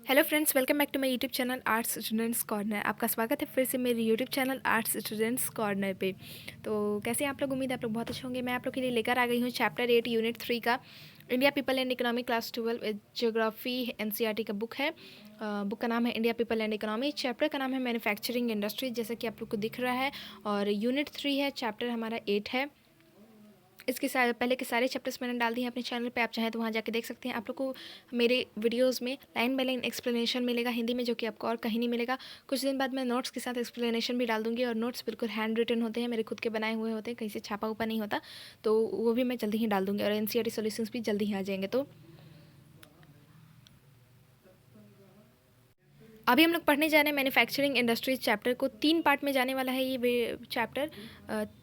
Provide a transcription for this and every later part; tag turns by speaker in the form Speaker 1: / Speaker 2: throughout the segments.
Speaker 1: Hello friends, welcome back to my YouTube channel arts students corner. आपका स्वागत है फिर से मेरे YouTube channel arts students corner पे। तो कैसे हैं आप लोग? उम्मीद है आप लोग बहुत अच्छे होंगे। मैं आप लोग के लिए लेकर आ गई हूँ चैप्टर 8 यूनिट 3 का India people and economy class 12 geography NCERT का बुक है। बुक का नाम है India people and economy. Chapter का नाम है मैन्युफैक्चरिंग इंडस्ट्री, जैसा कि आप लोग को दिख रहा है। और यूनिट 3 है, चैप्टर हमारा 8 है। इसके पहले के सारे चैप्टर्स मैंने डाल दिए हैं अपने चैनल पे, आप चाहें तो वहाँ जाके देख सकते हैं। आप लोग को मेरे वीडियोस में लाइन बाय लाइन एक्सप्लेनेशन मिलेगा हिंदी में, जो कि आपको और कहीं नहीं मिलेगा। कुछ दिन बाद मैं नोट्स के साथ एक्सप्लेनेशन भी डाल दूँगी, और नोट्स बिल्कुल हैंड रिटन होते हैं, मेरे खुद के बनाए हुए होते हैं, कहीं से छापा उपा नहीं होता। तो वो भी मैं जल्दी ही डाल दूँगी, और एनसीईआरटी सॉल्यूशंस भी जल्दी ही आ जाएंगे। तो अभी हम लोग पढ़ने जा रहे हैं मैन्युफैक्चरिंग इंडस्ट्रीज चैप्टर को। 3 पार्ट में जाने वाला है ये चैप्टर,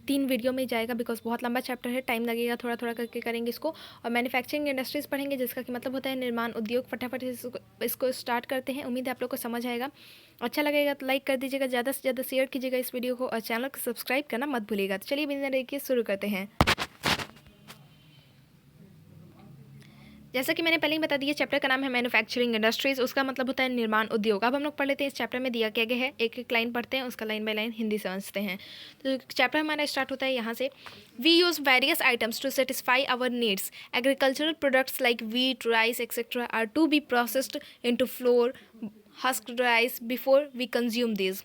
Speaker 1: 3 वीडियो में जाएगा, बिकॉज बहुत लंबा चैप्टर है, टाइम लगेगा, थोड़ा थोड़ा करके करेंगे इसको। और मैन्युफैक्चरिंग इंडस्ट्रीज पढ़ेंगे, जिसका कि मतलब होता है निर्माण उद्योग। फटाफट इसको स्टार्ट करते हैं। उम्मीद है आप लोग को समझ आएगा। अच्छा लगेगा तो लाइक कर दीजिएगा, ज़्यादा से ज़्यादा शेयर कीजिएगा इस वीडियो को, और चैनल को सब्सक्राइब करना मत भूलिएगा। तो चलिए बिना देर के शुरू करते हैं। जैसा कि मैंने पहले ही बता दिया, चैप्टर का नाम है मैन्युफैक्चरिंग इंडस्ट्रीज, उसका मतलब होता है निर्माण उद्योग। अब हम लोग पढ़ लेते हैं इस चैप्टर में दिया क्या गया है। एक एक लाइन पढ़ते हैं, उसका लाइन बाय लाइन हिंदी समझते हैं। तो चैप्टर हमारा स्टार्ट होता है यहाँ से। We use various items to satisfy our needs. Agricultural products like wheat, rice etcetera are to be processed into flour, husked rice before we consume this.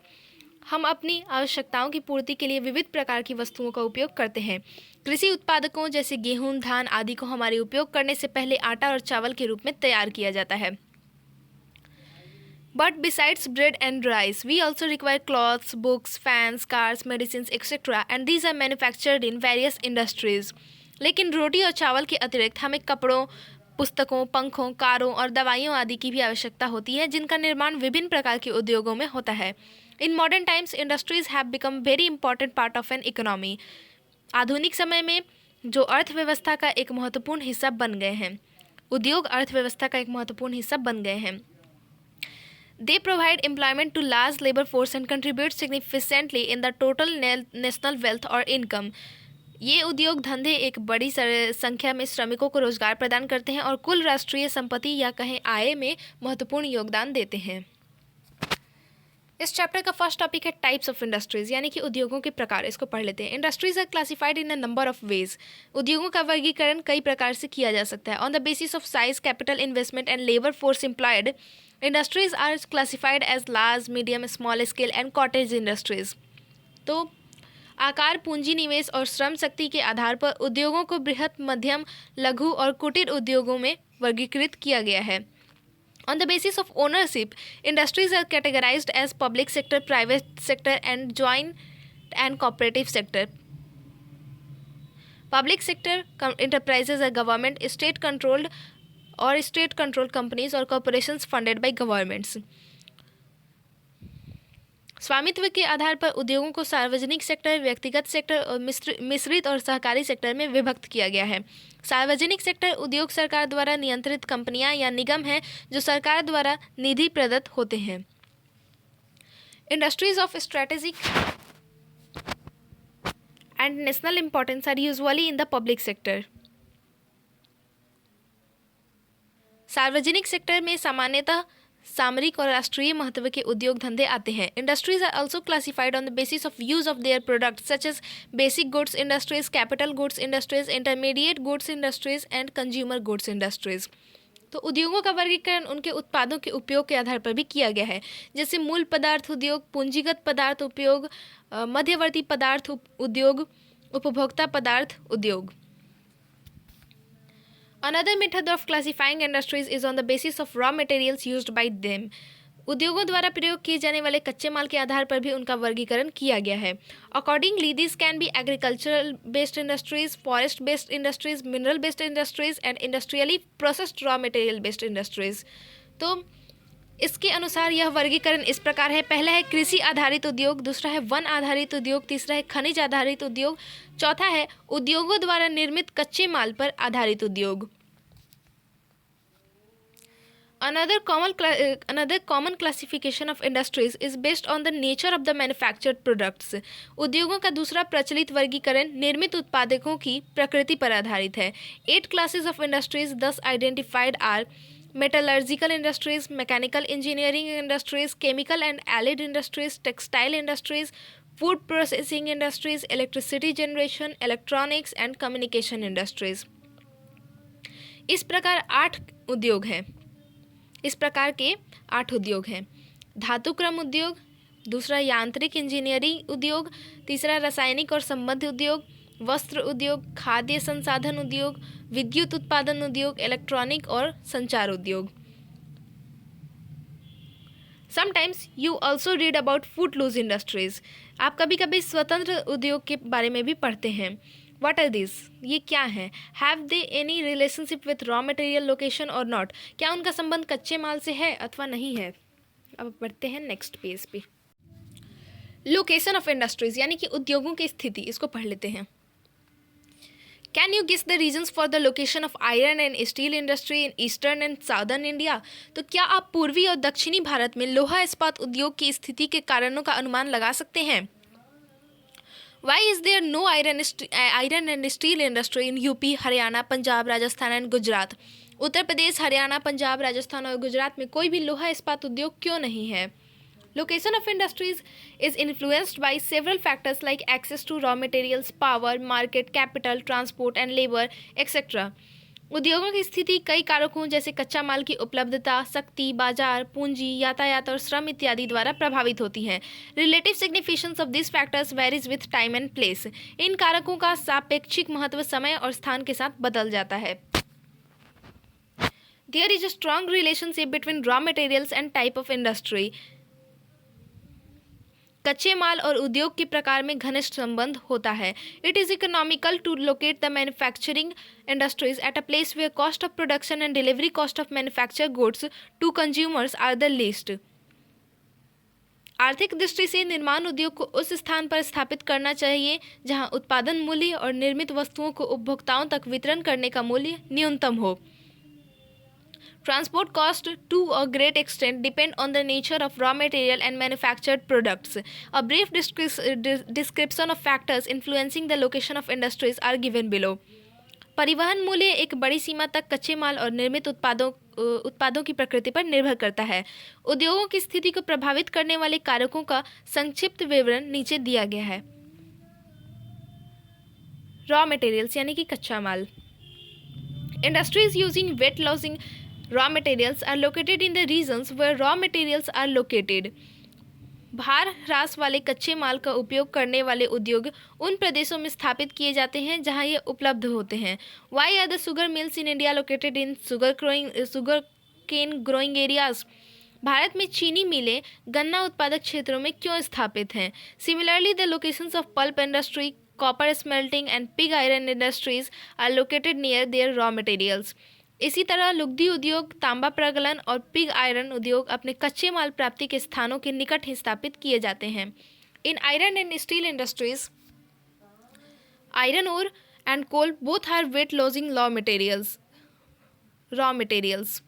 Speaker 1: हम अपनी आवश्यकताओं की पूर्ति के लिए विविध प्रकार की वस्तुओं का उपयोग करते हैं। कृषि उत्पादकों जैसे गेहूं, धान आदि को हमारे उपयोग करने से पहले आटा और चावल के रूप में तैयार किया जाता है। But besides bread and rice, we also require clothes, books, fans, cars, medicines, etc. and these are manufactured in various industries. लेकिन रोटी और चावल के अतिरिक्त हमें कपड़ों, पुस्तकों, पंखों, कारों और दवाइयों आदि की भी आवश्यकता होती है, जिनका निर्माण विभिन्न प्रकार के उद्योगों में होता है। In modern times industries have become very important part of an economy. आधुनिक समय में जो अर्थव्यवस्था का एक महत्वपूर्ण हिस्सा बन गए हैं, उद्योग अर्थव्यवस्था का एक महत्वपूर्ण हिस्सा बन गए हैं। They provide employment to large labor force and contribute significantly in the total national wealth or income. ये उद्योग धंधे एक बड़ी संख्या में श्रमिकों को रोजगार प्रदान करते हैं और कुल राष्ट्रीय संपत्ति या कहें आय में महत्वपूर्ण योगदान देते हैं। इस चैप्टर का फर्स्ट टॉपिक है टाइप्स ऑफ इंडस्ट्रीज, यानी कि उद्योगों के प्रकार। इसको पढ़ लेते हैं। Industries are classified in a number of ways. उद्योगों का वर्गीकरण कई प्रकार से किया जा सकता है। On the basis of size, capital investment and labour force employed, industries are classified as large, medium, small scale and cottage industries. तो आकार, पूंजी निवेश और श्रम शक्ति के आधार पर उद्योगों को बृहत, मध्यम, लघु और कुटीर उद्योगों में वर्गीकृत किया गया है। On the basis of ownership, industries are categorized as public sector, private sector, and joint and cooperative sector. Public sector enterprises are government, state-controlled or state-controlled companies or corporations funded by governments. स्वामित्व के आधार पर उद्योगों को सार्वजनिक sector, व्यक्तिगत sector और मिश्रित और सहकारी सेक्टर में विभक्त किया गया है। सार्वजनिक सेक्टर उद्योग सरकार द्वारा नियंत्रित कंपनियां या निगम हैं, जो सरकार द्वारा निधि प्रदत्त होते हैं। Industries of strategic and national importance are usually in the public sector. सार्वजनिक सेक्टर में सामान्यतः सामरिक और राष्ट्रीय महत्व के उद्योग धंधे आते हैं। Industries are also classified on the basis of use of their product such as basic goods industries, capital goods industries, intermediate goods industries and consumer goods industries. तो उद्योगों का वर्गीकरण उनके उत्पादों के उपयोग के आधार पर भी किया गया है, जैसे मूल पदार्थ उद्योग, पूंजीगत पदार्थ उपयोग, मध्यवर्ती पदार्थ उद्योग, उपभोक्ता पदार्थ उद्योग। Another method of classifying industries is on the basis of raw materials used by them. उद्योगों द्वारा प्रयोग किए जाने वाले कच्चे माल के आधार पर भी उनका वर्गीकरण किया गया है। Accordingly, these can be agricultural based industries, forest based industries, mineral based industries and industrially processed raw material based industries. तो इसके अनुसार यह वर्गीकरण इस प्रकार है। पहला है कृषि आधारित उद्योग, दूसरा है वन आधारित उद्योग, तीसरा है खनिज आधारित उद्योग, चौथा है उद्योगों द्वारा निर्मित कच्चे माल पर आधारित उद्योग। Another common classification of industries is based on the nature of the manufactured products. उद्योगों का दूसरा प्रचलित वर्गीकरण निर्मित उत्पादकों की प्रकृति पर आधारित है। 8 classes of industries thus identified are metallurgical industries, mechanical engineering industries, chemical and allied industries, textile industries, food processing industries, electricity generation, electronics and communication industries. इस प्रकार के 8 उद्योग हैं। धातुक्रम उद्योग, दूसरा यांत्रिक इंजीनियरिंग उद्योग, तीसरा रासायनिक और संबद्ध उद्योग, वस्त्र उद्योग, खाद्य संसाधन उद्योग, विद्युत उत्पादन उद्योग, इलेक्ट्रॉनिक और संचार उद्योग। Sometimes you also read about footloose industries. आप कभी कभी स्वतंत्र उद्योग के बारे में भी पढ़ते हैं। What are these? ये क्या हैं? Have they any relationship with raw material location or not? क्या उनका संबंध कच्चे माल से है अथवा नहीं है? अब बढ़ते हैं नेक्स्ट पेज पे। लोकेशन ऑफ इंडस्ट्रीज यानी कि उद्योगों की स्थिति, इसको पढ़ लेते हैं। Can you guess the reasons for the location of iron and steel industry in eastern and southern India? तो क्या आप पूर्वी और दक्षिणी भारत में लोहा इस्पात उद्योग की स्थिति के कारणों का अनुमान लगा सकते हैं? Why is there no iron and steel industry in UP, Haryana, Punjab, Rajasthan and Gujarat? Uttar Pradesh, Haryana, Punjab, Rajasthan और गुजरात में कोई भी लोहा इस्पात उद्योग क्यों नहीं है? Location of industries is influenced by several factors like access to raw materials, power, market, capital, transport and labor, etc. उद्योगों की स्थिति कई कारकों जैसे कच्चा माल की उपलब्धता, शक्ति, बाजार, पूंजी, यातायात और श्रम इत्यादि द्वारा प्रभावित होती है। Relative significance of this factors varies with time and place. इन कारकों का सापेक्षिक महत्व समय और स्थान के साथ बदल जाता है। There is a strong relationship between raw materials and type of industry. कच्चे माल और उद्योग के प्रकार में घनिष्ठ संबंध होता है। It is economical to locate the manufacturing industries at a place where cost of production and delivery cost of manufacture goods to consumers are the least. आर्थिक दृष्टि से निर्माण उद्योग को उस स्थान पर स्थापित करना चाहिए जहां उत्पादन मूल्य और निर्मित वस्तुओं को उपभोक्ताओं तक वितरण करने का मूल्य न्यूनतम हो। Transport costs to a great extent depend on the nature of raw material and manufactured products. A brief description of factors influencing the location of industries are given below. परिवहन मूल्य एक बड़ी सीमा तक कच्चे माल और निर्मित उत्पादों की प्रकृति पर निर्भर करता है। उद्योगों की स्थिति को प्रभावित करने वाले कारकों का संक्षिप्त विवरण नीचे दिया गया है। रॉ मटेरियल्स यानी कि कच्चा माल। Industries using wet losing raw materials are located in the regions where raw materials are located. भार ह्रास वाले कच्चे माल का उपयोग करने वाले उद्योग उन प्रदेशों में स्थापित किए जाते हैं जहां ये उपलब्ध होते हैं। Why are the sugar mills in India located in sugarcane growing areas? Bharat में चीनी मिलें गन्ना उत्पादक क्षेत्रों में क्यों स्थापित हैं? Similarly, the locations of pulp industry, copper smelting and pig iron industries are located near their raw materials. इसी तरह लुगदी उद्योग, तांबा प्रगलन और पिग आयरन उद्योग अपने कच्चे माल प्राप्ति के स्थानों के निकट ही स्थापित किए जाते हैं। In iron and steel industries, iron ore and coal both are weight losing raw materials.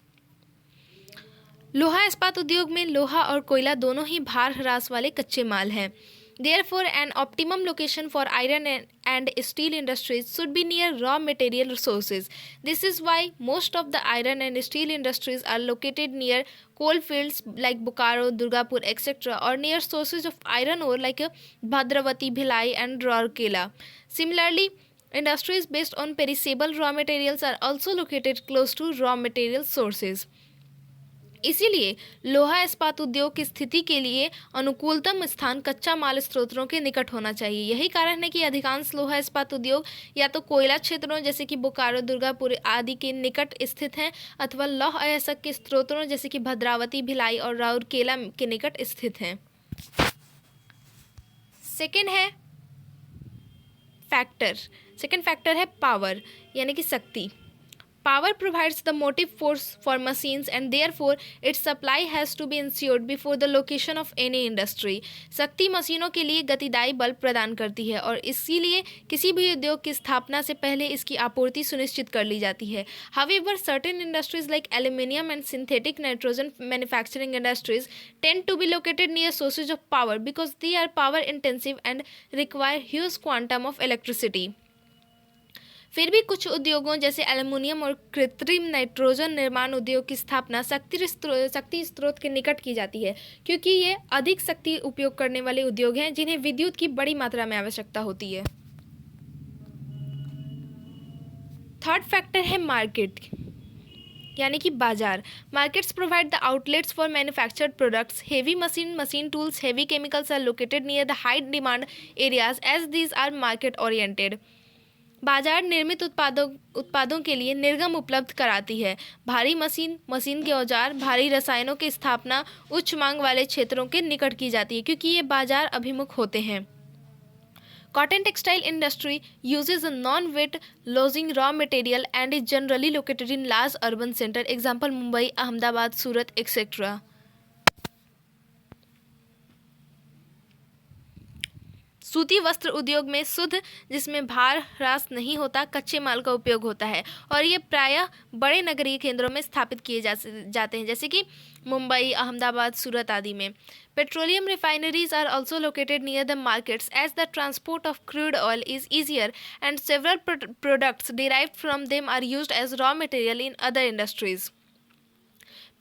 Speaker 1: लोहा इस्पात उद्योग में लोहा और कोयला दोनों ही भार ह्रास वाले कच्चे माल हैं। Therefore, an optimum location for iron and steel industries should be near raw material sources. This is why most of the iron and steel industries are located near coal fields like Bokaro, Durgapur, etc. or near sources of iron ore like Bhadravati, Bhilai and Rourkela. Similarly, industries based on perishable raw materials are also located close to raw material sources. इसीलिए लोहा इस्पात उद्योग की स्थिति के लिए अनुकूलतम स्थान कच्चा माल स्रोतों के निकट होना चाहिए। यही कारण है कि अधिकांश लोहा इस्पात उद्योग या तो कोयला क्षेत्रों जैसे कि बोकारो, दुर्गापुर आदि के निकट स्थित हैं अथवा लौह अयस्क के स्रोतों जैसे कि भद्रावती, भिलाई और राउरकेला के निकट स्थित हैं। सेकेंड फैक्टर है पावर यानी कि शक्ति। Power provides the motive force for machines and therefore its supply has to be ensured before the location of any industry. शक्ति मशीनों के लिए गतिदायी बल प्रदान करती है और इसीलिए किसी भी उद्योग की स्थापना से पहले इसकी आपूर्ति सुनिश्चित कर ली जाती है। However, certain industries like aluminium and synthetic nitrogen manufacturing industries tend to be located near sources of power because they are power intensive and require huge quantum of electricity. फिर भी कुछ उद्योगों जैसे एल्युमिनियम और कृत्रिम नाइट्रोजन निर्माण उद्योग की स्थापना शक्ति स्रोत के निकट की जाती है, क्योंकि ये अधिक शक्ति उपयोग करने वाले उद्योग हैं जिन्हें विद्युत की बड़ी मात्रा में आवश्यकता होती है। थर्ड फैक्टर है मार्केट, यानी कि बाजार। Markets provide the outlets for manufactured products. Heavy machine tools, heavy chemicals are located near the high demand areas as these are market oriented. बाजार निर्मित उत्पादों के लिए निर्गम उपलब्ध कराती है। भारी मशीन के औजार, भारी रसायनों की स्थापना उच्च मांग वाले क्षेत्रों के निकट की जाती है, क्योंकि ये बाजार अभिमुख होते हैं। Cotton textile industry uses a non-wet losing raw material and is generally located in large urban center. Example Mumbai, Ahmedabad, Surat, etc. सूती वस्त्र उद्योग में शुद्ध, जिसमें भार ह्रास नहीं होता, कच्चे माल का उपयोग होता है और ये प्रायः बड़े नगरीय केंद्रों में स्थापित किए जाते हैं, जैसे कि मुंबई, अहमदाबाद, सूरत आदि में। Petroleum refineries are also located near the markets as the transport of crude oil is easier and several products derived from them are used as raw material in other industries.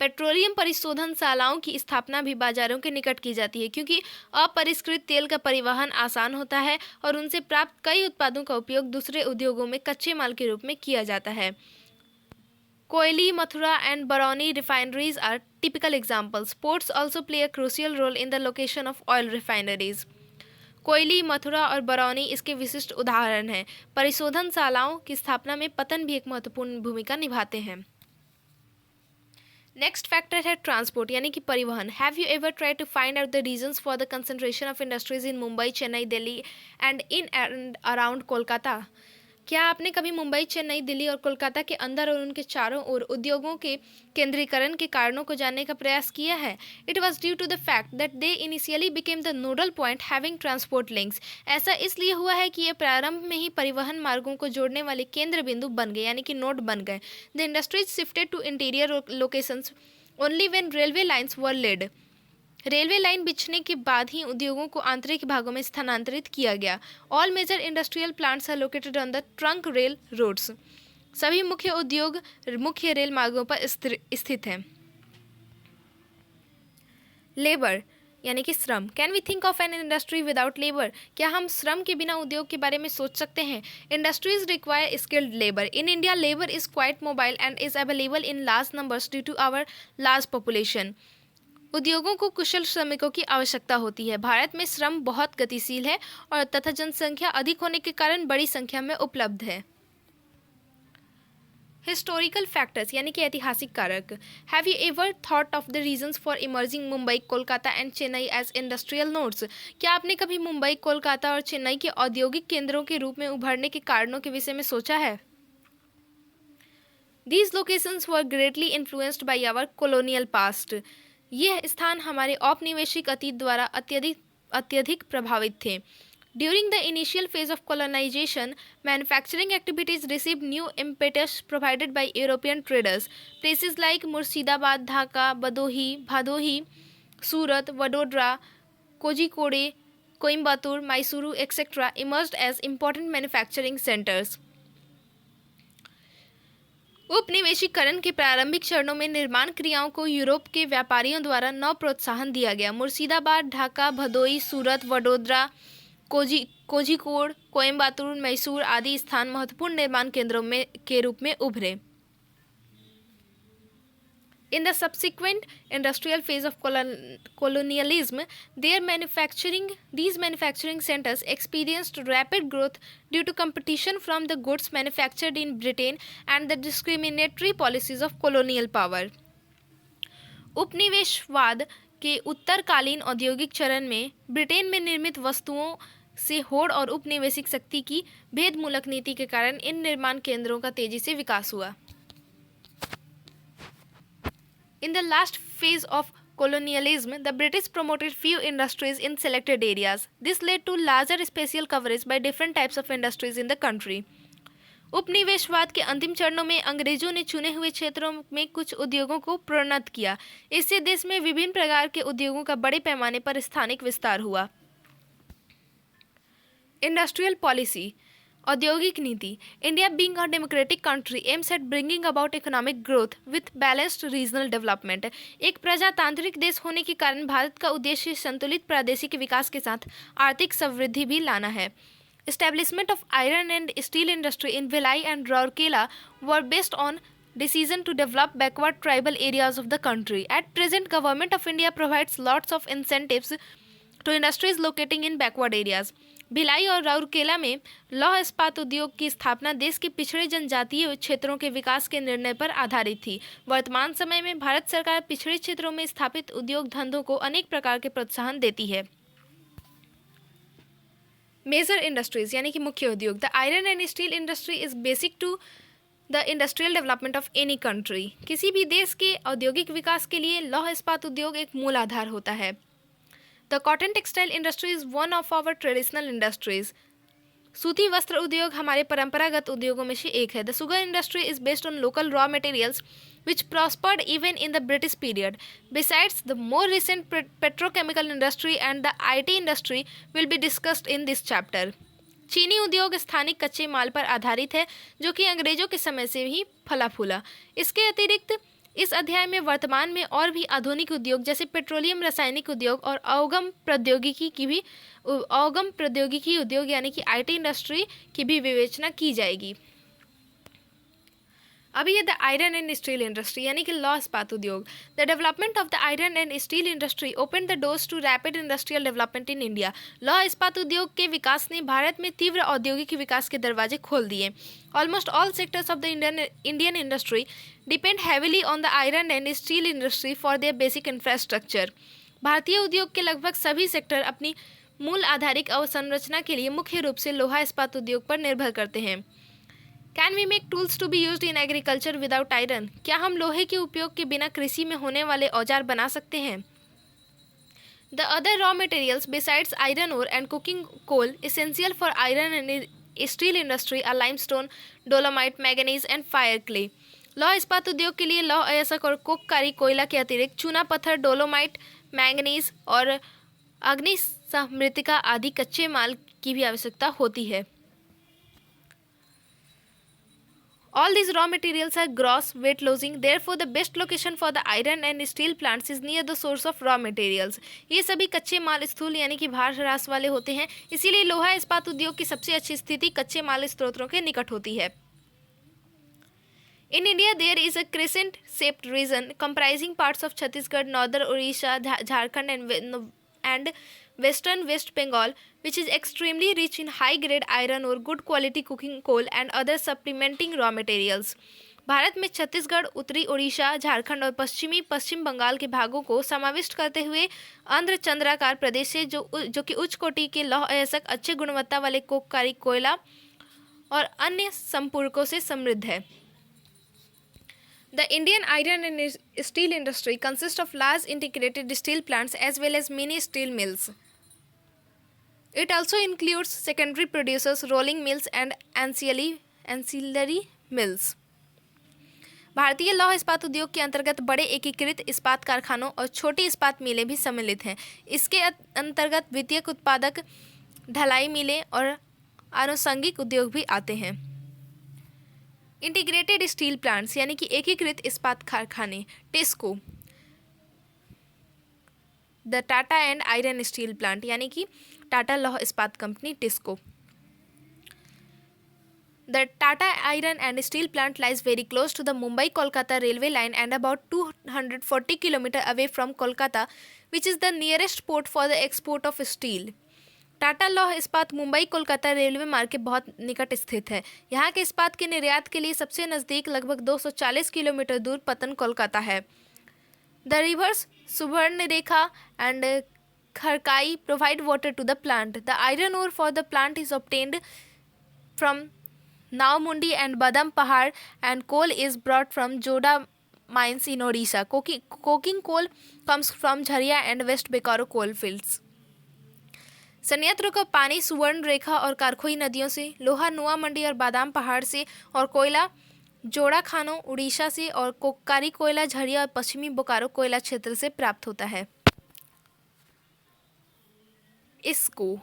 Speaker 1: Petroleum परिशोधनशालाओं की स्थापना भी बाजारों के निकट की जाती है, क्योंकि अपरिष्कृत तेल का परिवहन आसान होता है और उनसे प्राप्त कई उत्पादों का उपयोग दूसरे उद्योगों में कच्चे माल के रूप में किया जाता है। Koyali, Mathura and Barauni refineries are typical examples. Ports also play a crucial role in the location of oil refineries. कोयली, मथुरा और बरौनी इसके विशिष्ट उदाहरण हैं। परिशोधनशालाओं की स्थापना में पतन भी एक महत्वपूर्ण भूमिका निभाते हैं। नेक्स्ट फैक्टर है ट्रांसपोर्ट, यानी कि परिवहन। Have you ever try to find out the reasons for the concentration of industries in Mumbai, Chennai, Delhi and in and around Kolkata? क्या आपने कभी मुंबई, चेन्नई, दिल्ली और कोलकाता के अंदर और उनके चारों ओर उद्योगों के केंद्रीकरण के कारणों को जानने का प्रयास किया है? It was due to the fact that they initially became the nodal point having transport links. ऐसा इसलिए हुआ है कि ये प्रारंभ में ही परिवहन मार्गों को जोड़ने वाले केंद्र बिंदु बन गए, यानी कि नोड बन गए। The industries shifted to interior locations only when railway lines were laid. Railway line बिछने के बाद ही उद्योगों को आंतरिक भागों में स्थानांतरित किया गया। All major industrial plants are located on the trunk rail roads. सभी मुख्य उद्योग मुख्य रेल मार्गों पर स्थित हैं। लेबर, यानी कि श्रम। Can we think of an industry without labour? क्या हम श्रम के बिना उद्योग के बारे में सोच सकते हैं? Industries require skilled labour. In India labour is quite mobile and is available in large numbers due to our large population. उद्योगों को कुशल श्रमिकों की आवश्यकता होती है। भारत में श्रम बहुत गतिशील है और तथा जनसंख्या अधिक होने के कारण बड़ी संख्या में उपलब्ध है। हिस्टोरिकल फैक्टर्स, यानी कि ऐतिहासिक कारक। Have you ever thought of the reasons for emerging Mumbai, Kolkata and Chennai as industrial nodes? क्या आपने कभी मुंबई, कोलकाता और चेन्नई के औद्योगिक केंद्रों के रूप में उभरने के कारणों के विषय में सोचा है? These locations were greatly influenced by our colonial past. यह स्थान हमारे औपनिवेशिक अतीत द्वारा अत्यधिक प्रभावित थे। During the initial phase of colonization, manufacturing activities received new impetus provided by European traders. Places like Murshidabad, Dhaka, Bhadohi, Surat, Vadodara, Kozhikode, Coimbatore, Mysuru, etc. emerged as important manufacturing centers. उपनिवेशीकरण के प्रारंभिक चरणों में निर्माण क्रियाओं को Europe के व्यापारियों द्वारा नव प्रोत्साहन दिया गया। मुर्शिदाबाद, ढाका, भदोई, सूरत, वडोदरा, कोझिकोड, कोयम्बतूर, मैसूर आदि स्थान महत्वपूर्ण निर्माण केंद्रों के रूप में उभरे। In the subsequent industrial phase of colonialism, these manufacturing centers experienced rapid growth due to competition from the goods manufactured in Britain and the discriminatory policies of colonial power. उपनिवेशवाद के उत्तरकालीन औद्योगिक चरण में ब्रिटेन में निर्मित वस्तुओं से होड़ और उपनिवेशिक शक्ति की भेदमूलक नीति के कारण इन निर्माण केंद्रों का तेजी से विकास हुआ। In the last phase of colonialism, the British promoted few industries in selected areas. This led to larger spatial coverage by different types of industries in the country. उपनिवेशवाद के अंतिम चरणों में अंग्रेजों ने चुने हुए क्षेत्रों में कुछ उद्योगों को प्रोन्नत किया। इससे देश में विभिन्न प्रकार के उद्योगों का बड़े पैमाने पर स्थानिक विस्तार हुआ। Industrial policy. औद्योगिक नीति। India being a democratic country aims at bringing about economic growth with balanced regional development. एक प्रजातांत्रिक देश होने के कारण भारत का उद्देश्य संतुलित प्रादेशिक विकास के साथ आर्थिक समृद्धि भी लाना है। Establishment of iron and steel industry in Bhilai and Rourkela were based on decision to develop backward tribal areas of the country. At present, Government of India provides lots of incentives to industries locating in backward areas. Bhilai और राउरकेला में लौह इस्पात उद्योग की स्थापना देश के पिछड़े जनजातीय क्षेत्रों के विकास के निर्णय पर आधारित थी। वर्तमान समय में भारत सरकार पिछड़े क्षेत्रों में स्थापित उद्योग धंधों को अनेक प्रकार के प्रोत्साहन देती है। मेजर इंडस्ट्रीज यानी कि मुख्य उद्योग। The iron and steel industry is basic to the industrial development of any country. किसी भी देश के औद्योगिक विकास के लिए लौह इस्पात उद्योग एक मूल आधार होता है। The cotton textile industry is one of our traditional industries. सूती वस्त्र उद्योग हमारे परंपरागत उद्योगों में से एक है। The sugar industry is based on local raw materials which prospered even in the British period. Besides, the more recent petrochemical industry and the IT industry will be discussed in this chapter. चीनी उद्योग स्थानिक कच्चे माल पर आधारित है जो कि अंग्रेजों के समय से ही फला फूला। इसके अतिरिक्त इस अध्याय में वर्तमान में और भी आधुनिक उद्योग जैसे पेट्रोलियम रासायनिक उद्योग और अवगम प्रौद्योगिकी उद्योग यानी कि IT इंडस्ट्री की भी विवेचना की जाएगी। अभी ये the iron and steel industry यानी कि लौह इस्पात उद्योग। The development of the iron and steel industry open the doors to rapid industrial development in India. लौह इस्पात उद्योग के विकास ने भारत में तीव्र औद्योगिक विकास के दरवाजे खोल दिए। Almost all sectors of the Indian industry depend heavily on the iron and steel industry for their basic infrastructure. भारतीय उद्योग के लगभग सभी सेक्टर अपनी मूल आधारिक अवसंरचना के लिए मुख्य रूप से लोहा इस्पात उद्योग पर निर्भर करते हैं। Can we make tools to be used in agriculture without iron? क्या हम लोहे के उपयोग के बिना कृषि में होने वाले औजार बना सकते हैं? The other raw materials besides iron ore and cooking coal essential for iron and steel industry are limestone, dolomite, manganese and fire clay. लौह इस्पात उद्योग के लिए लौह अयस्क और कोककारी कोयला के अतिरिक्त चूना पत्थर, डोलोमाइट, मैंगनीज और अग्निसमृतिका आदि कच्चे माल की भी आवश्यकता होती है। All these raw materials are gross weight losing, therefore the best location for the iron and steel plants is near the source of raw materials. ये सभी कच्चे माल स्थूल यानी कि भार ह्रास वाले होते हैं, इसीलिए लोहा इस्पात उद्योग की सबसे अच्छी स्थिति कच्चे माल स्रोतों के निकट होती है। In India, there is a crescent-shaped region comprising parts of Chhattisgarh, northern Odisha, Jharkhand, and western West Bengal, which is extremely rich in high-grade iron ore, good quality cooking coal, and other supplementing raw materials. Bharat में छत्तीसगढ़, उत्तरी ओडिशा, झारखंड और पश्चिमी पश्चिम बंगाल के भागों को समाविष्ट करते हुए आंध्र चंद्राकार प्रदेश से जो कि उच्च कोटि के लौह अयस्क, अच्छे गुणवत्ता वाले कोककारी कोयला और अन्य संपूरकों से समृद्ध है। The Indian iron and steel industry consists of large integrated steel plants as well as mini steel mills. It also includes secondary producers, rolling mills and ancillary mills. भारतीय लौह इस्पात उद्योग के अंतर्गत बड़े एकीकृत इस्पात कारखानों और छोटी इस्पात मिलें भी सम्मिलित हैं। इसके अंतर्गत द्वितीयक उत्पादक, ढलाई मिलें और आनुषंगिक उद्योग भी आते हैं। इंटीग्रेटेड स्टील प्लांट्स यानी कि एकीकृत इस्पात कारखाने, TISCO. The Tata and iron steel plant यानी कि टाटा लौह इस्पात company, TISCO. The Tata Iron and Steel Plant lies very close to the Mumbai-Kolkata railway line and about 240 km away from Kolkata, which is the nearest port for the export of steel. Tata लौह इस्पात Mumbai Kolkata railway मार्ग के बहुत निकट स्थित है। यहाँ के इस्पात के निर्यात के लिए सबसे नज़दीक लगभग 240 किलोमीटर दूर पतन कोलकाता है। The rivers Subarnarekha and Kharkai provide water to the plant. The iron ore for the plant is obtained from Naumundi and Badam Pahar, and coal is brought from Joda mines in Odisha. Coking coal comes from Jharia and West Bokaro coal fields. संयंत्र का पानी सुवर्ण रेखा और कारखोई नदियों से, लोहा नुआ मंडी और बादाम पहाड़ से, और कोयला जोड़ा खानों उड़ीसा से, और कोककारी कोयला झरिया और पश्चिमी बोकारो कोयला क्षेत्र से प्राप्त होता है। इसको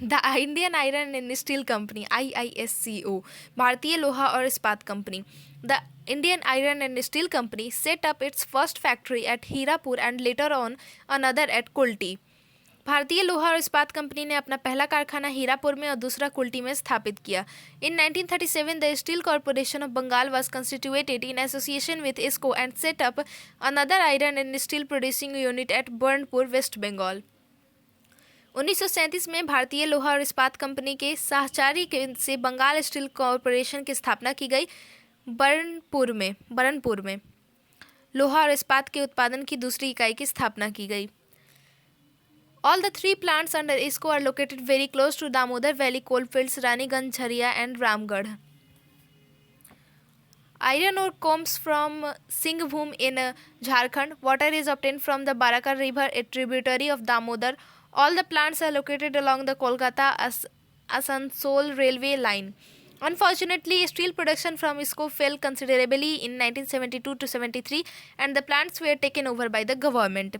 Speaker 1: the Indian iron and steel company IISCO, भारतीय लोहा और इस्पात company. The Indian iron and steel company set up its first factory at Hirapur and later on another at Kulti. भारतीय लोहा और इस्पात कंपनी ने अपना पहला कारखाना हीरापुर में और दूसरा कुल्टी में स्थापित किया. In 1937 the steel corporation of Bengal was constituted in association with ISCO and set up another iron and steel producing unit at Burnpur, West Bengal. 1937 में भारतीय लोहा और इस्पात कंपनी के सहचारी से बंगाल स्टील कॉरपोरेशन की स्थापना की गई. बरनपुर में लोहा और इस्पात के उत्पादन की दूसरी इकाई की स्थापना की गई. All the three plants under ISCO are located very close to Damodar Valley coalfields, Raniganj, Jharia and Ramgarh. Iron ore comes from Singhbhum in Jharkhand. Water is obtained from the Baraka river, a tributary of Damodar. All the plants are located along the Kolkata-Asansol railway line. Unfortunately, steel production from ISCO fell considerably in 1972 to 73 and the plants were taken over by the government.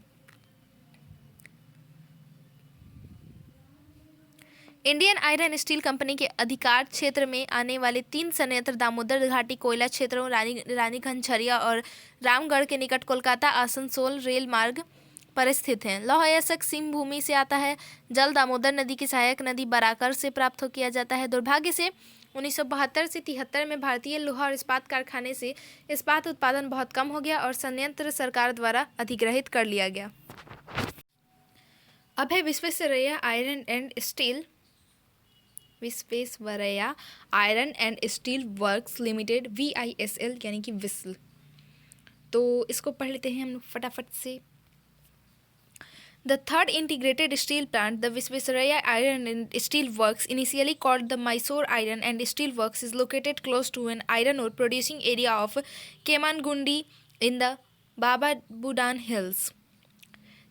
Speaker 1: Indian iron steel company के अधिकार क्षेत्र में आने वाले 3 संयंत्र दामोदर घाटी कोयला क्षेत्रों रानीगंज, झरिया और रामगढ़ के निकट कोलकाता आसनसोल रेल मार्ग पर स्थित हैं. लौह अयस्क सिंह भूमि से आता है. जल दामोदर नदी की सहायक नदी बराकर से प्राप्त किया जाता है. दुर्भाग्य से 1972 से 73 में भारतीय लोहा और इस्पात कारखाने से इस्पात उत्पादन बहुत कम हो गया और संयंत्र सरकार द्वारा अधिग्रहित कर लिया गया. अब है Visvesvaraya iron and steel works limited, VISL यानी कि विस्ल. तो इसको पढ़ लेते हैं हम लोग फटाफट से. The third integrated steel plant, the Visvesvaraya Iron and Steel Works, initially called the Mysore Iron and Steel Works, is located close to an iron ore producing area of Kemangundi in the Baba Budan Hills.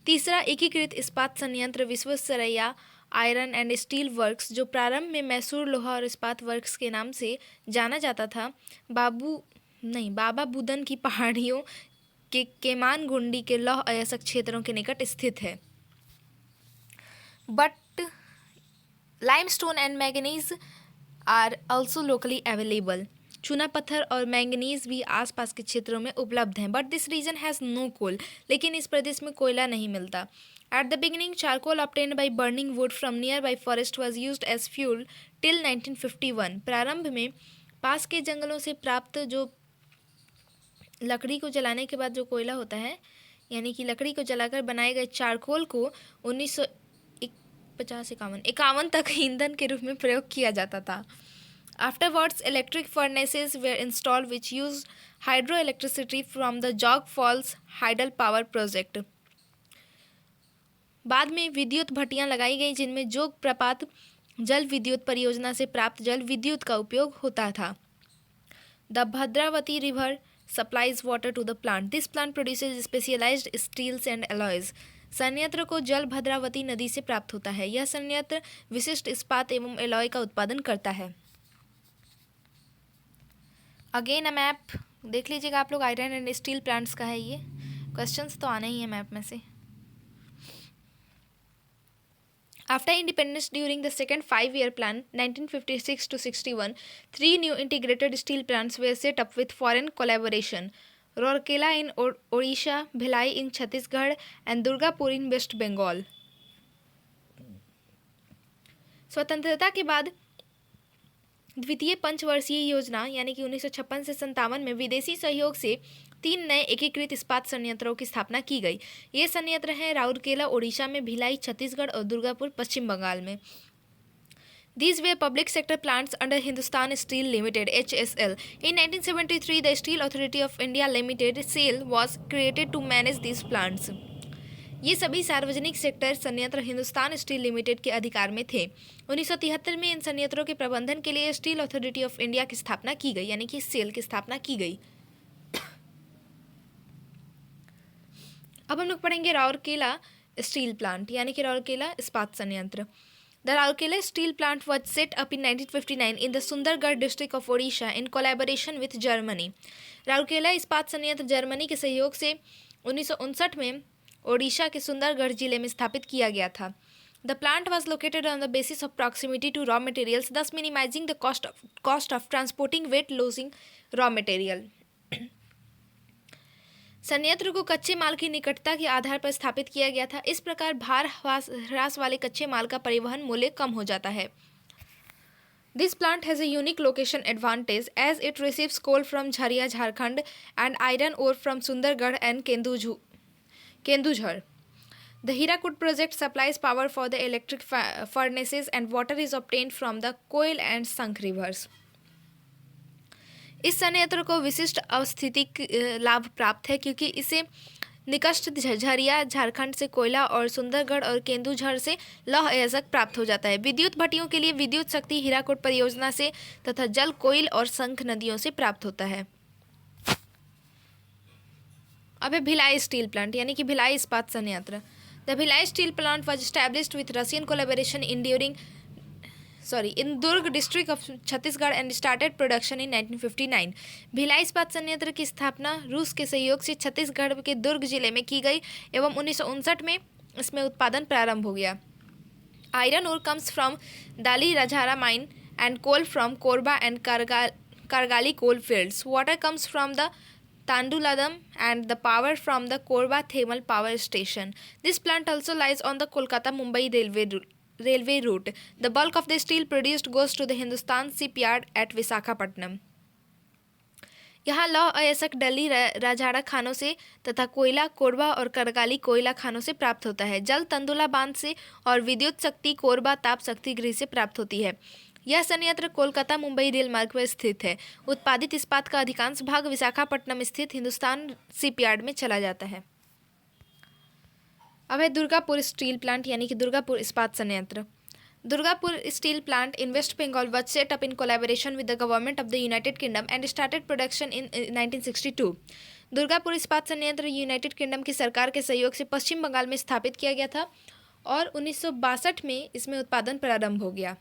Speaker 1: तीसरा एकीकृत इस्पात संयंत्र Visvesvaraya iron and steel works, जो प्रारंभ में मैसूर लोहा और इस्पात वर्क्स के नाम से जाना जाता था, बाबा बुदन की पहाड़ियों के केमानगुंडी के लौह अयस्क क्षेत्रों के निकट स्थित है. But limestone and manganese are also locally available. चूना पत्थर और मैंगनीज भी आसपास के क्षेत्रों में उपलब्ध हैं. But this region has no coal, लेकिन इस प्रदेश में कोयला नहीं मिलता. At the beginning charcoal obtained by burning wood from nearby forest was used as fuel till 1951. प्रारंभ में पास के जंगलों से प्राप्त जो लकड़ी को जलाने के बाद जो कोयला होता है, यानी कि लकड़ी को जलाकर बनाए गए चारकोल को 1951 तक ईंधन के रूप में प्रयोग किया जाता था. Afterwards, electric furnaces were installed which used hydroelectricity from the Jog Falls Hydel Power Project. बाद में विद्युत भट्टियां लगाई गई जिनमें जोग प्रपात जल विद्युत परियोजना से प्राप्त जल विद्युत का उपयोग होता था. The Bhadravati river supplies water to the plant. This plant produces specialised steels and alloys. संयंत्र को जल भद्रावती नदी से प्राप्त होता है. यह संयंत्र विशिष्ट इस्पात एवं एलॉय का उत्पादन करता है. अगेन अ मैप देख लीजिएगा आप लोग, आयरन एंड स्टील प्लांट्स का है. ये क्वेश्चंस तो आने ही है मैप में से. After independence during the second 5-year plan 1956 to 61, 3 new integrated steel plants were set up with foreign collaboration. Rourkela in Odisha, Bhilai in Chhattisgarh and Durgapur in West Bengal. स्वतंत्रता के बाद द्वितीय पंचवर्षीय योजना यानी कि 1956 से 57 में विदेशी सहयोग से 3 नए एकीकृत इस्पात संयंत्रों की स्थापना की गई. ये संयंत्र हैं राउरकेला ओडिशा में, भिलाई छत्तीसगढ़ और दुर्गापुर पश्चिम बंगाल में. These were public sector plants under Hindustan Steel Limited (HSL). In 1973, the Steel Authority of India Limited (SAIL) was created to manage these plants. ये सभी सार्वजनिक सेक्टर संयंत्र हिंदुस्तान स्टील लिमिटेड के अधिकार में थे. 1973 में इन संयंत्रों के प्रबंधन के लिए स्टील अथॉरिटी ऑफ इंडिया की स्थापना की गई, यानी कि सेल की स्थापना की गई. अब हम लोग पढ़ेंगे राउरकेला स्टील प्लांट यानी कि राउरकेला इस्पात संयंत्र. The Rourkela steel plant was set up in 1959 in the Sundargarh district of Odisha in collaboration with Germany. Rourkela इस्पात संयंत्र जर्मनी के सहयोग से 1959 में ओडिशा के सुंदरगढ़ जिले में स्थापित किया गया था. The plant was located on the basis of proximity to raw materials, thus minimizing the cost of transporting weight-losing raw material. संयंत्र को कच्चे माल की निकटता के आधार पर स्थापित किया गया था। इस प्रकार भार ह्रास वाले कच्चे माल का परिवहन मूल्य कम हो जाता है। This plant has a unique location advantage as it receives coal from Jharia, Jharkhand and iron ore from Sundargarh and Kendujhar. The Hirakud project supplies power for the electric furnaces and water is obtained from the Koil and Sank rivers. इस संयंत्र को विशिष्ट अवस्थितिक लाभ प्राप्त है क्योंकि इसे निकट झरिया झारखंड से कोयला और सुंदरगढ़ और केंदुझर से लौह अयस्क प्राप्त हो जाता है। विद्युत भट्टियों के लिए विद्युत शक्ति हीराकुड परियोजना से तथा जल कोयल और शंख नदियों से प्राप्त होता है। अब है भिलाई स्टील प्लांट यानी कि भिलाई इस्पात संयंत्र। The Bhilai steel plant was established with Russian collaboration in Durg district of Chhattisgarh and started production in 1959। Bhilai इस्पात संयंत्र की स्थापना रूस के सहयोग से छत्तीसगढ़ के दुर्ग जिले में की गई एवं 1959 में इसमें उत्पादन प्रारंभ हो गया। Iron ore comes from Dalli Rajhara mine and coal from Korba and Kargali coal fields. Water comes from the Tanduladam and the power from the Korba Thermal Power Station. This plant also lies on the Kolkata-Mumbai railway route. The bulk of the steel produced goes to the Hindustan Shipyard at Visakhapatnam. यहाँ लौह अयस्क डली राजाड़ा खानों से तथा कोयला कोरबा और करगाली कोयला खानों से प्राप्त होता है। जल तंदुला बांध से और विद्युत शक्ति कोरबा ताप शक्ति गृह से प्राप्त होती है। यह संयंत्र कोलकाता मुंबई रेल मार्ग पर स्थित है। उत्पादित इस्पात का अधिकांश भाग विशाखापट्टनम स्थित हिंदुस्तान शिपयार्ड में चला जाता है। अब है दुर्गापुर स्टील प्लांट यानी कि दुर्गापुर इस्पात संयंत्र। Durgapur steel plant in West Bengal was set up in collaboration with the government of the United Kingdom and started production in 1962. Durgapur इस्पात संयंत्र यूनाइटेड किंगडम की सरकार के सहयोग से पश्चिम बंगाल में स्थापित किया गया था और 1962 में इसमें उत्पादन प्रारंभ हो गया।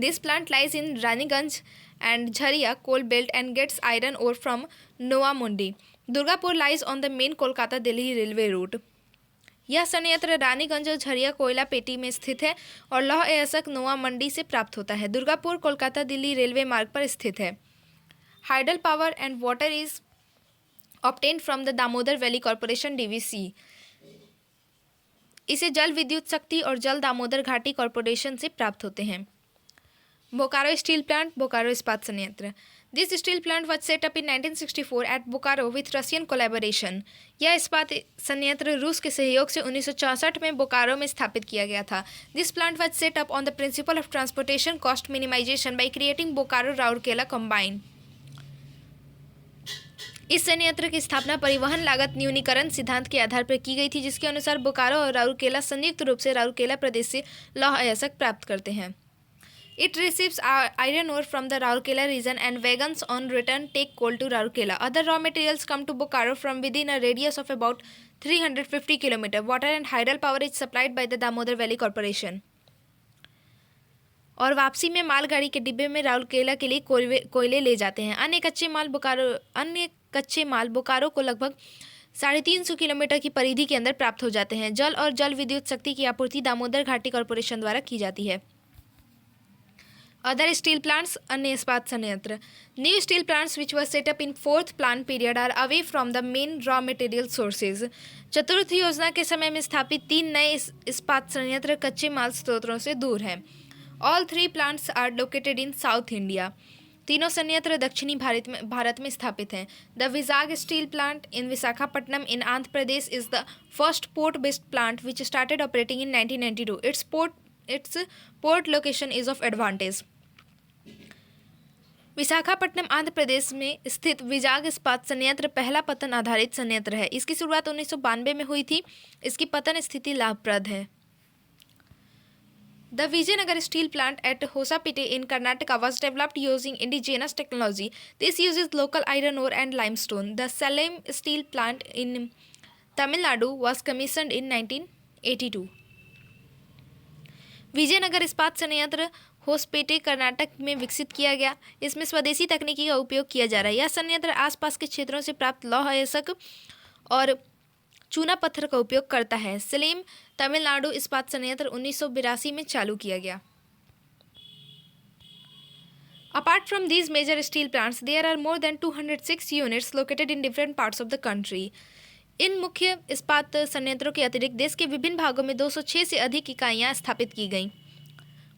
Speaker 1: This plant lies in Raniganj and Jharia coal belt and gets iron ore from Noamundi. Durgapur lies on the main Kolkata-Delhi railway route. यह संयंत्र रानीगंज और झरिया कोयला पेटी में स्थित है और लौह अयस्क नोआ मंडी से प्राप्त होता है। दुर्गापुर कोलकाता दिल्ली रेलवे मार्ग पर स्थित है। Hydel power and water is obtained from the Damodar valley corporation DVC। इसे जल विद्युत शक्ति और जल दामोदर घाटी कॉरपोरेशन से प्राप्त होते हैं। बोकारो स्टील प्लांट बोकारो इस्पात संयंत्र। This steel plant was set up in 1964 at Bokaro with Russian collaboration. यह इस्पात संयंत्र रूस के सहयोग से 1964 में बोकारो में स्थापित किया गया था। This plant was set up on the principle of transportation cost minimisation by creating Bokaro Rourkela combine. इस संयंत्र की स्थापना परिवहन लागत न्यूनीकरण सिद्धांत के आधार पर की गई थी, जिसके अनुसार बोकारो और राउरकेला संयुक्त रूप से राउरकेला प्रदेश से लौह अयस्क प्राप्त करते हैं। It receives iron ore from the Rourkela region and wagons on return take coal to Rourkela. Other raw materials come to Bokaro from within a radius of about 350 km. Water and hydel power is supplied by the Damodar Valley Corporation. और वापसी में मालगाड़ी के डिब्बे में राउरकेला के लिए कोयले ले जाते हैं। अन्य कच्चे माल बोकारो को लगभग 350 किलोमीटर की परिधि के अंदर प्राप्त हो जाते हैं। जल और जल विद्युत शक्ति की आपूर्ति दामोदर घाटी कॉरपोरेशन द्वारा की जाती है। Other steel plants, अन्य इस्पात संयंत्र। New steel plants which were set up in fourth plan period are away from the main raw material sources. चतुर्थ योजना के समय में स्थापित 3 नए इस्पात संयंत्र कच्चे माल स्रोतों से दूर हैं। All 3 plants are located in South India. तीनों संयंत्र दक्षिणी भारत में स्थापित हैं। The Vizag steel plant in Visakhapatnam in Andhra Pradesh is the first port-based plant which started operating in 1992. Its port location is of advantage. Visakhapatnam Andhra Pradesh में स्थित विजाग इस्पात संयंत्र पहला पतन आधारित संयंत्र है। इसकी शुरुआत 1992 में हुई थी। इसकी पतन स्थिति लाभप्रद है। The Vijayanagar steel plant at Hosapete in Karnataka was developed using indigenous technology. This uses local iron ore and limestone. The Salem steel plant in Tamil Nadu was commissioned in 1982. Vijayanagar इस्पात संयंत्र होसपेटे कर्नाटक में विकसित किया गया। इसमें स्वदेशी तकनीकी का उपयोग किया जा रहा है। यह संयंत्र आसपास के क्षेत्रों से प्राप्त लौह अयस्क और चूना पत्थर का उपयोग करता है। सलेम तमिलनाडु इस्पात संयंत्र 1982 में चालू किया गया। Apart from these major steel plants, there are more than 206 units located in different parts of the country. इन मुख्य इस्पात संयंत्रों के अतिरिक्त देश के विभिन्न भागों में 206 से अधिक इकाइयाँ स्थापित की गईं।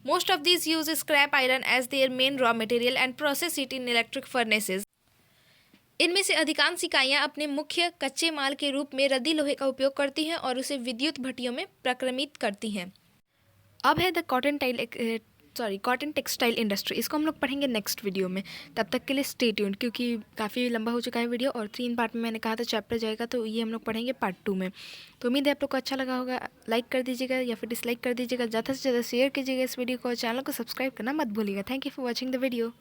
Speaker 1: Most of these use scrap iron as their main raw material and process it in electric furnaces. इनमें से अधिकांश इकाइयाँ अपने मुख्य कच्चे माल के रूप में रद्दी लोहे का उपयोग करती हैं और उसे विद्युत भट्टियों में प्रक्रमित करती हैं। अब है द कॉटन टेक्सटाइल इंडस्ट्री। इसको हम लोग पढ़ेंगे नेक्स्ट वीडियो में। तब तक के लिए स्टे ट्यून्ड, क्योंकि काफ़ी लंबा हो चुका है वीडियो और 3 पार्ट में मैंने कहा था चैप्टर जाएगा, तो ये हम लोग पढ़ेंगे पार्ट 2 में। तो उम्मीद है आप लोग को अच्छा लगा होगा। लाइक कर दीजिएगा या फिर डिसलाइक कर दीजिएगा, ज़्यादा से ज़्यादा शेयर कीजिएगा इस वीडियो को और चैनल को सब्सक्राइब करना मत भूलिएगा। Thank you for watching the video.